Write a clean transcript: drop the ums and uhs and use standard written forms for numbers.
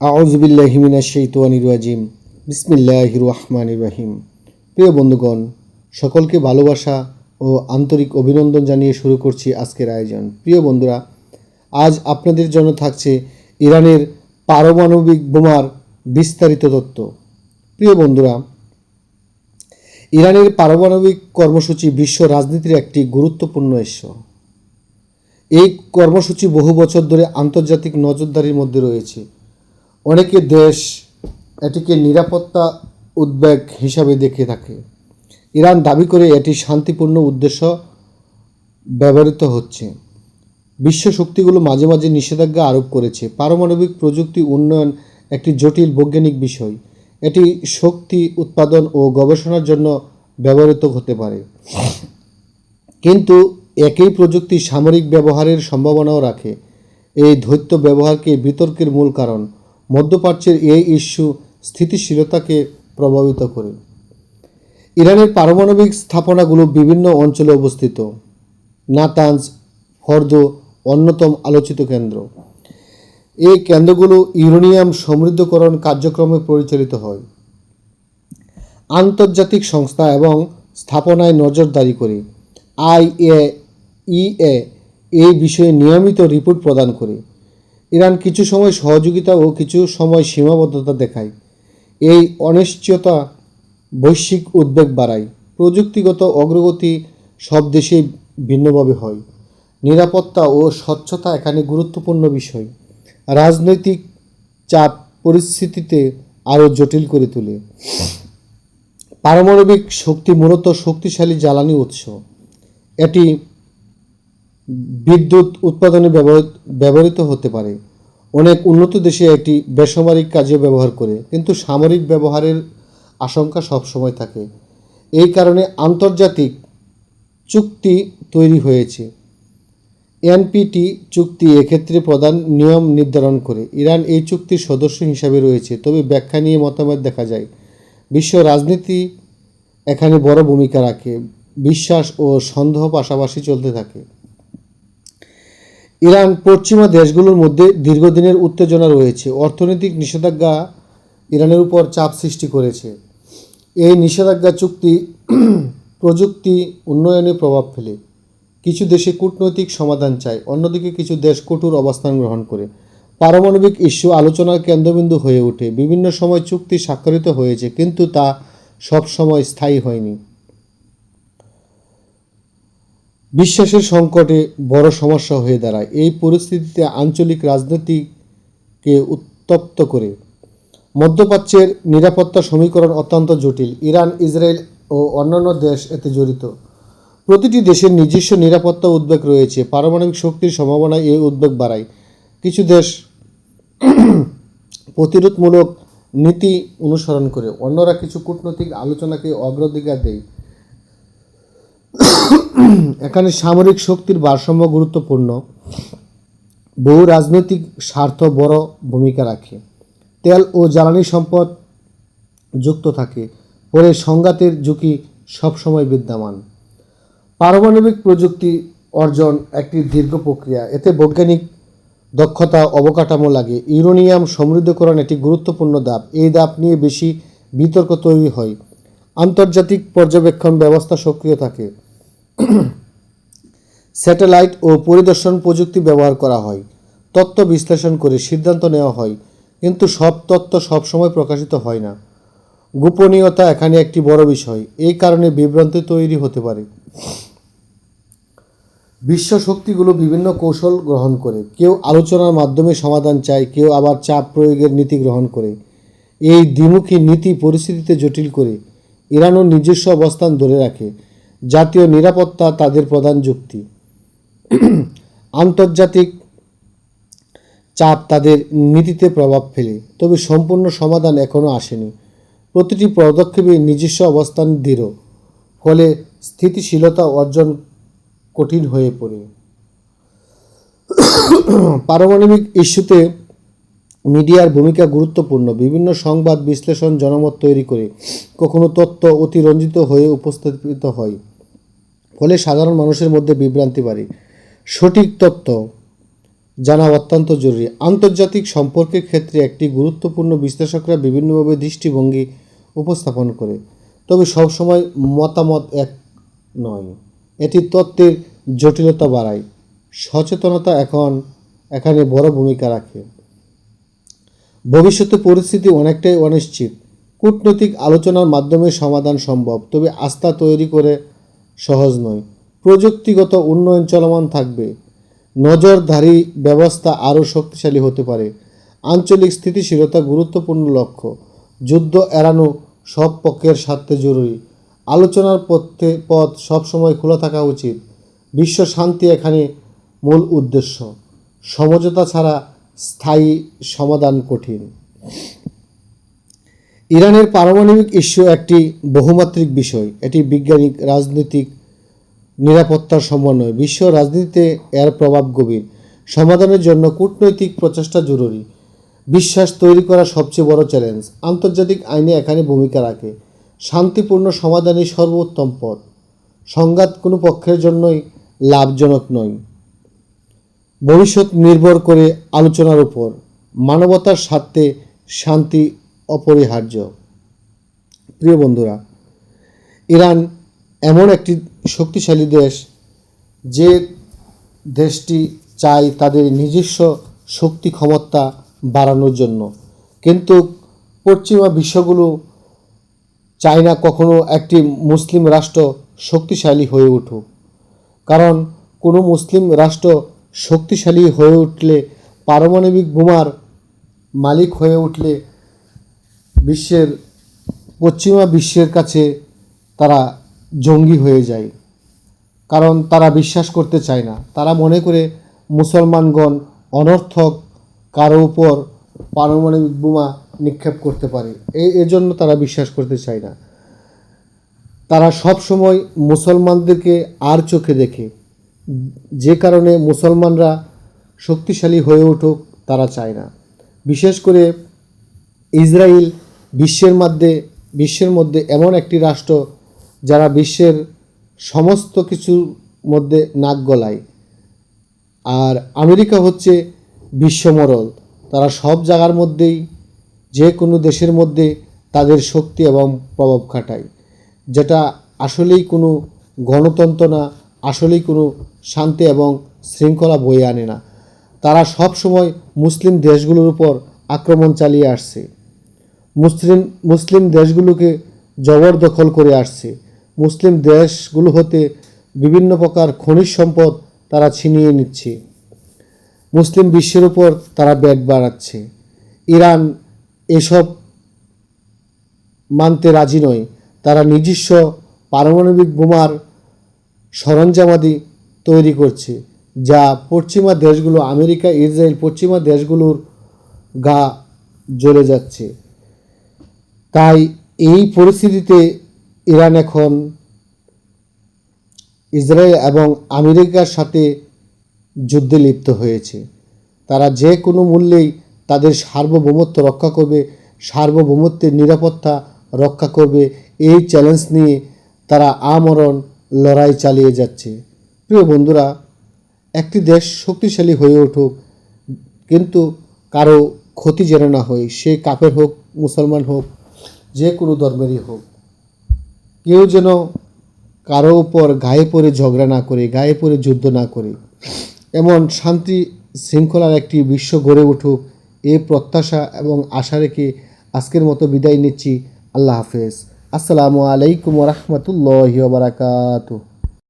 আউযু বিল্লাহি মিনাশ শাইতানির রাজিম। বিসমিল্লাহির রহমানির রহিম। প্রিয় বন্ধুগণ, সকলকে ভালোবাসা ও আন্তরিক অভিনন্দন জানিয়ে শুরু করছি আজকের আয়োজন। প্রিয় বন্ধুরা, আজ আপনাদের জন্য থাকছে ইরানের পারমাণবিক বোমার বিস্তারিত তথ্য। প্রিয় বন্ধুরা, ইরানের পারমাণবিক কর্মসূচি বিশ্ব রাজনীতির একটি গুরুত্বপূর্ণ ইস্যু। এই কর্মসূচি বহু বছর ধরে আন্তর্জাতিক নজরদারির মধ্যে রয়েছে। অনেকে দেশ এটিকে নিরাপত্তা উদ্বেগ হিসাবে দেখে থাকে। ইরান দাবি করে এটি শান্তিপূর্ণ উদ্দেশ্য ব্যবহৃত হচ্ছে। বিশ্ব শক্তিগুলো মাঝে মাঝে নিষেধাজ্ঞা আরোপ করেছে। পারমাণবিক প্রযুক্তি উন্নয়ন একটি জটিল বৈজ্ঞানিক বিষয়। এটি শক্তি উৎপাদন ও গবেষণার জন্য ব্যবহৃত হতে পারে, কিন্তু একই প্রযুক্তি সামরিক ব্যবহারের সম্ভাবনাও রাখে। এই দ্বৈত ব্যবহারকে বিতর্কের মূল কারণ। মধ্যপ্রাচ্যের এই ইস্যু স্থিতিশীলতাকে প্রভাবিত করে। ইরানের পারমাণবিক স্থাপনাগুলো বিভিন্ন অঞ্চলে অবস্থিত। নাতানজ, ফর্দো অন্যতম আলোচিত কেন্দ্র। এই কেন্দ্রগুলো ইউরেনিয়াম সমৃদ্ধকরণ কার্যক্রমে পরিচালিত হয়। আন্তর্জাতিক সংস্থা এবং স্থাপনায় নজরদারি করে। IAEA এই বিষয়ে নিয়মিত রিপোর্ট প্রদান করে। ইরান কিছু সময় সহযোগিতা ও কিছু সময় সীমাবদ্ধতা দেখায়। এই অনিশ্চয়তা বৈশ্বিক উদ্বেগ বাড়ায়। প্রযুক্তিগত অগ্রগতি সব দেশেই ভিন্নভাবে হয়। নিরাপত্তা ও স্বচ্ছতা এখানে গুরুত্বপূর্ণ বিষয়। রাজনৈতিক চাপ পরিস্থিতিতে আরও জটিল করে তোলে। পারমাণবিক শক্তি মূলত শক্তিশালী জ্বালানি উৎস। এটি বিদ্যুৎ উৎপাদনে ব্যবহৃত হতে পারে। অনেক উন্নত দেশে এটি বেসামরিক কাজে ব্যবহার করে, কিন্তু সামরিক ব্যবহারের আশঙ্কা সবসময় থাকে। এই কারণে আন্তর্জাতিক চুক্তি তৈরি হয়েছে। NPT চুক্তি এক্ষেত্রে প্রধান নিয়ম নির্ধারণ করে। ইরান এই চুক্তির সদস্য হিসাবে রয়েছে, তবে ব্যাখ্যা নিয়ে মতামত দেখা যায়। বিশ্ব রাজনীতি এখানে বড় ভূমিকা রাখে। বিশ্বাস ও সন্দেহ পাশাপাশি চলতে থাকে। ইরান পশ্চিমা দেশগুলোর মধ্যে দীর্ঘদিনের উত্তেজনা রয়েছে। অর্থনৈতিক নিষেধাজ্ঞা ইরানের উপর চাপ সৃষ্টি করেছে। এই নিষেধাজ্ঞা চুক্তি প্রযুক্তি উন্নয়নে প্রভাব ফেলে। কিছু দেশে কূটনৈতিক সমাধান চায়, অন্যদিকে কিছু দেশ কঠোর অবস্থান গ্রহণ করে। পারমাণবিক ইস্যু আলোচনার কেন্দ্রবিন্দু হয়ে ওঠে। বিভিন্ন সময় চুক্তি স্বাক্ষরিত হয়েছে, কিন্তু তা সব সময় স্থায়ী হয়নি। বিশ্বাসের সংকটে বড় সমস্যা হয়ে দাঁড়ায়। এই পরিস্থিতিতে আঞ্চলিক রাজনীতিকে উত্তপ্ত করে। মধ্যপ্রাচ্যের নিরাপত্তা সমীকরণ অত্যন্ত জটিল। ইরান, ইসরায়েল ও অন্যান্য দেশ এতে জড়িত। প্রতিটি দেশের নিজস্ব নিরাপত্তা উদ্বেগ রয়েছে। পারমাণবিক শক্তির সম্ভাবনায় এই উদ্বেগ বাড়ায়। কিছু দেশ প্রতিরোধমূলক নীতি অনুসরণ করে, অন্যরা কিছু কূটনৈতিক আলোচনাকে অগ্রাধিকার দেয়। এখানে সামরিক শক্তির ভারসাম্য গুরুত্বপূর্ণ। বহু রাজনৈতিক স্বার্থ বড় ভূমিকা রাখে। তেল ও জ্বালানি সম্পদ যুক্ত থাকে, পরে সংঘাতের ঝুঁকি সবসময় বিদ্যমান। পারমাণবিক প্রযুক্তি অর্জন একটি দীর্ঘ প্রক্রিয়া। এতে বৈজ্ঞানিক দক্ষতা অবকাঠামো লাগে। ইউরেনিয়াম সমৃদ্ধকরণ একটি গুরুত্বপূর্ণ ধাপ। এই ধাপ নিয়ে বেশি বিতর্ক তৈরি হয়। আন্তর্জাতিক পর্যবেক্ষণ ব্যবস্থা সক্রিয় থাকে। স্যাটেলাইট ও পরিদর্শন প্রযুক্তি ব্যবহার করা হয়। তথ্য বিশ্লেষণ করে সিদ্ধান্ত নেওয়া হয়, কিন্তু সব তথ্য সবসময় প্রকাশিত হয় না। গোপনীয়তা এখানে একটি বড় বিষয়। এই কারণে বিভ্রান্তি তৈরি হতে পারে। বিশ্ব শক্তিগুলো বিভিন্ন কৌশল গ্রহণ করে। কেউ আলোচনার মাধ্যমে সমাধান চায়, কেউ আবার চাপ প্রয়োগের নীতি গ্রহণ করে। এই দ্বিমুখী নীতি পরিস্থিতিতে জটিল করে। ইরানও নিজস্ব অবস্থান ধরে রাখে। জাতীয় নিরাপত্তা তাদের প্রধান যুক্তি। আন্তর্জাতিক চাপ তাদের নীতিতে প্রভাব ফেলে, তবে সম্পূর্ণ সমাধান এখনও আসেনি। প্রতিটি পদক্ষেপে নিজস্ব অবস্থান দৃঢ়, ফলে স্থিতিশীলতা অর্জন কঠিন হয়ে পড়ে। পারমাণবিক ইস্যুতে মিডিয়ার ভূমিকা গুরুত্বপূর্ণ। বিভিন্ন সংবাদ বিশ্লেষণ জনমত তৈরি করে। কখনো তথ্য অতিরঞ্জিত হয়ে উপস্থাপিত হয়, ফলে সাধারণ মানুষের মধ্যে বিভ্রান্তি বাড়ে। সঠিক তথ্য জানা অত্যন্ত জরুরি। আন্তর্জাতিক সম্পর্কের ক্ষেত্রে একটি গুরুত্বপূর্ণ বিশ্লেষকরা বিভিন্নভাবে দৃষ্টিভঙ্গি উপস্থাপন করে, তবে সবসময় মতামত এক নয়। এটি তত্ত্বের জটিলতা বাড়ায়। সচেতনতা এখানে বড় ভূমিকা রাখে। ভবিষ্যতে পরিস্থিতি অনেকটাই অনিশ্চিত। কূটনৈতিক আলোচনার মাধ্যমে সমাধান সম্ভব, তবে আস্থা তৈরি করে সহজ নয়। প্রযুক্তিগত উন্নয়ন চলমান থাকবে। নজরদারি ব্যবস্থা আরও শক্তিশালী হতে পারে। আঞ্চলিক স্থিতিশীলতা গুরুত্বপূর্ণ লক্ষ্য। যুদ্ধ এড়ানো সব পক্ষের স্বার্থে জরুরি। আলোচনার পথ সবসময় খোলা থাকা উচিত। বিশ্ব শান্তি এখানে মূল উদ্দেশ্য। সমঝোতা ছাড়া স্থায়ী সমাধান কঠিন। ইরানের পারমাণবিক ইস্যু একটি বহুমাত্রিক বিষয়। এটি বৈজ্ঞানিক, রাজনৈতিক, নিরাপত্তার সমন্বয়। বিশ্ব রাজনীতিতে এর প্রভাব গভীর। সমাধানের জন্য কূটনৈতিক প্রচেষ্টা জরুরি। বিশ্বাস তৈরি করা সবচেয়ে বড় চ্যালেঞ্জ। আন্তর্জাতিক আইনে এখানে ভূমিকা রাখে। শান্তিপূর্ণ সমাধানই সর্বোত্তম পথ। সংঘাত কোনো পক্ষের জন্যই লাভজনক নয়। ভবিষ্যৎ নির্ভর করে আলোচনার উপর। মানবতার স্বার্থে শান্তি অপরিহার্য। প্রিয় বন্ধুরা, ইরান এমন একটি শক্তিশালী দেশ যে দেশটি চায় তাদের নিজস্ব শক্তি ক্ষমতা বাড়ানোর জন্য, কিন্তু পশ্চিমা বিশ্বগুলো চায় না কখনো একটি মুসলিম রাষ্ট্র শক্তিশালী হয়ে উঠুক। কারণ কোনো মুসলিম রাষ্ট্র শক্তিশালী হয়ে উঠলে, পারমাণবিক বোমার মালিক হয়ে উঠলে পশ্চিমা বিশ্বের কাছে তারা জঙ্গি হয়ে যায়। কারণ তারা বিশ্বাস করতে চায় না। তারা মনে করে মুসলমানগণ অনর্থক কারো উপর পারমাণবিক বোমা নিক্ষেপ করতে পারে, এজন্য তারা বিশ্বাস করতে চায় না। তারা সব সময় মুসলমানদেরকে আর চোখে দেখে, যে কারণে মুসলমানরা শক্তিশালী হয়ে উঠুক তারা চায় না। বিশেষ করে ইসরায়েল বিশ্বের মধ্যে এমন একটি রাষ্ট্র যারা বিশ্বের সমস্ত কিছুর মধ্যে নাক গলায়। আর আমেরিকা হচ্ছে বিশ্বমরল। তারা সব জায়গার মধ্যেই, যে কোনো দেশের মধ্যে তাদের শক্তি এবং প্রভাব খাটায়, যেটা আসলেই কোনো গণতন্ত্র না, আসলেই কোনো শান্তি এবং শৃঙ্খলা বয়ে আনে না। তারা সব সময় মুসলিম দেশগুলোর উপর আক্রমণ চালিয়ে আসছে। মুসলিম দেশগুলোকে জবরদখল করে আসছে। মুসলিম দেশগুলো হতে বিভিন্ন প্রকার খনিজ সম্পদ তারা ছিনিয়ে নিচ্ছে। মুসলিম বিশ্বের উপর তারা ব্যাট বাড়াচ্ছে। ইরান এসব মানতে রাজি নয়। তারা নিজস্ব পারমাণবিক বোমার সরঞ্জামাদি তৈরি করছে, যা পশ্চিমা দেশগুলো, আমেরিকা, ইসরায়েল, পশ্চিমা দেশগুলোর গা জ্বলে যাচ্ছে। তাই এই পরিস্থিতিতে ইরান এখন ইসরায়েল এবং আমেরিকার সাথে যুদ্ধে লিপ্ত হয়েছে। তারা যে কোনো মূল্যেই তাদের সার্বভৌমত্ব রক্ষা করবে, সার্বভৌমত্বের নিরাপত্তা রক্ষা করবে, এই চ্যালেঞ্জ নিয়ে তারা আমরণ লড়াই চালিয়ে যাচ্ছে। প্রিয় বন্ধুরা, একটি দেশ শক্তিশালী হয়ে উঠুক, কিন্তু কারো ক্ষতি যেন না হয়। সে কাফের হোক, মুসলমান হোক, যে কোনো ধর্মেরই হোক, কেউ যেন কারো উপর গায়ে পড়ে ঝগড়া না করে, গায়ে পড়ে যুদ্ধ না করে। এমন শান্তি শৃঙ্খলার একটি বিশ্ব গড়ে উঠুক, এই প্রত্যাশা এবং আশা রেখে আজকের মতো বিদায় নিচ্ছি। আল্লাহ হাফেজ। আসসালামু আলাইকুম ওয়া রাহমাতুল্লাহি ওয়া বারাকাতুহু।